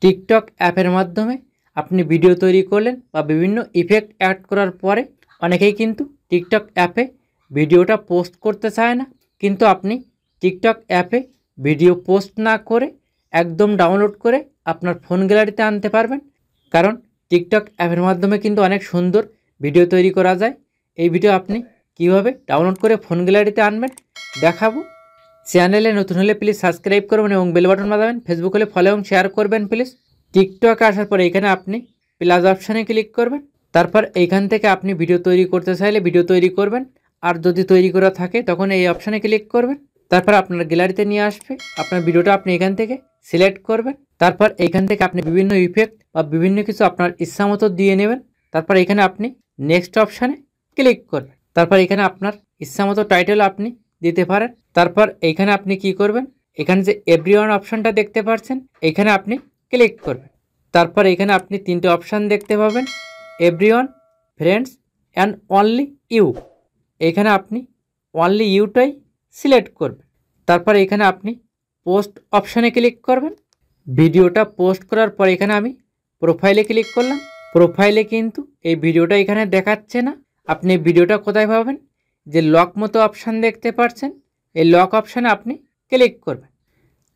TikTok অ্যাপের মাধ্যমে আপনি ভিডিও তৈরি করলেন বা বিভিন্ন ইফেক্ট অ্যাড করার পরে অনেকেই কিন্তু টিকটক অ্যাপে ভিডিওটা পোস্ট করতে চায় না, কিন্তু আপনি টিকটক অ্যাপে ভিডিও পোস্ট না করে একদম ডাউনলোড করে আপনার ফোন গ্যালারিতে আনতে পারবেন। কারণ টিকটক অ্যাপের মাধ্যমে কিন্তু অনেক সুন্দর ভিডিও তৈরি করা যায়। এই ভিডিও আপনি কিভাবে ডাউনলোড করে ফোন গ্যালারিতে আনবেন দেখাবো। চ্যানেলে নতুন হলে প্লিজ সাবস্ক্রাইব করবেন এবং বেল বাটন বাজাবেন। ফেসবুক হলে ফলো এবং শেয়ার করবেন প্লিজ। টিকটকে আসার পরে এখানে আপনি প্লাস অপশানে ক্লিক করবেন। তারপর এইখান থেকে আপনি ভিডিও তৈরি করতে চাইলে ভিডিও তৈরি করবেন, আর যদি তৈরি করা থাকে তখন এই অপশানে ক্লিক করবেন। তারপর আপনার গ্যালারিতে নিয়ে আসবে, আপনার ভিডিওটা আপনি এখান থেকে সিলেক্ট করবেন। তারপর এইখান থেকে আপনি বিভিন্ন ইফেক্ট বা বিভিন্ন কিছু আপনার ইচ্ছা মতো দিয়ে নেবেন। তারপর এখানে আপনি নেক্সট অপশানে ক্লিক করবেন। তারপর এখানে আপনার ইচ্ছা মতো টাইটেল আপনি দিতে পারেন। তারপর এইখানে আপনি কি করবেন, এখানে যে এভরিওয়ান অপশানটা দেখতে পাচ্ছেন এখানে আপনি ক্লিক করবেন। তারপর এখানে আপনি তিনটে অপশান দেখতে পাবেন, everyone, friends and only you. এখানে আপনি অনলি ইউটাই সিলেক্ট করবেন। তারপর এখানে আপনি পোস্ট অপশানে ক্লিক করবেন। ভিডিওটা পোস্ট করার পর এখানে আমি প্রোফাইলে ক্লিক করলাম। প্রোফাইলে কিন্তু এই ভিডিওটা এখানে দেখাচ্ছে না। আপনি ভিডিওটা কোথায় পাবেন, যে লক মতো অপশান দেখতে পাচ্ছেন এই লক অপশানে আপনি ক্লিক করবেন।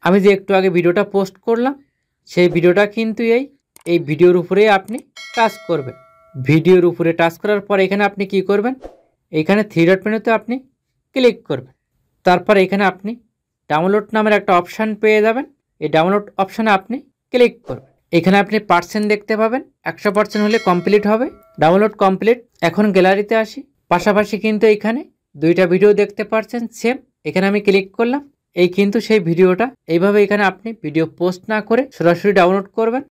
আমি যে একটু আগে ভিডিওটা পোস্ট করলাম সেই ভিডিওটা কিন্তু এই ভিডিওর উপরেই আপনি টাচ করবেন। ভিডিওর উপরে টাচ করার পর এখানে আপনি কি করবেন, এখানে থ্রি ডট মেনুতে আপনি ক্লিক করবেন। তারপর এখানে আপনি ডাউনলোড নামের একটা অপশান পেয়ে যাবেন। এই ডাউনলোড অপশানে আপনি ক্লিক করবেন। এখানে আপনি পার্সেন্ট দেখতে পাবেন, 100% হলে কমপ্লিট হবে। Download complete. এখন গ্যালারিতে আসি। পাশাপাশি কিন্তু এখানে দুইটা ভিডিও দেখতে পাচ্ছেন সেম। এখানে আমি ক্লিক করলাম। এই কিন্তু সেই ভিডিওটা। এইভাবে এখানে আপনি ভিডিও পোস্ট না করে সরাসরি ডাউনলোড করবেন।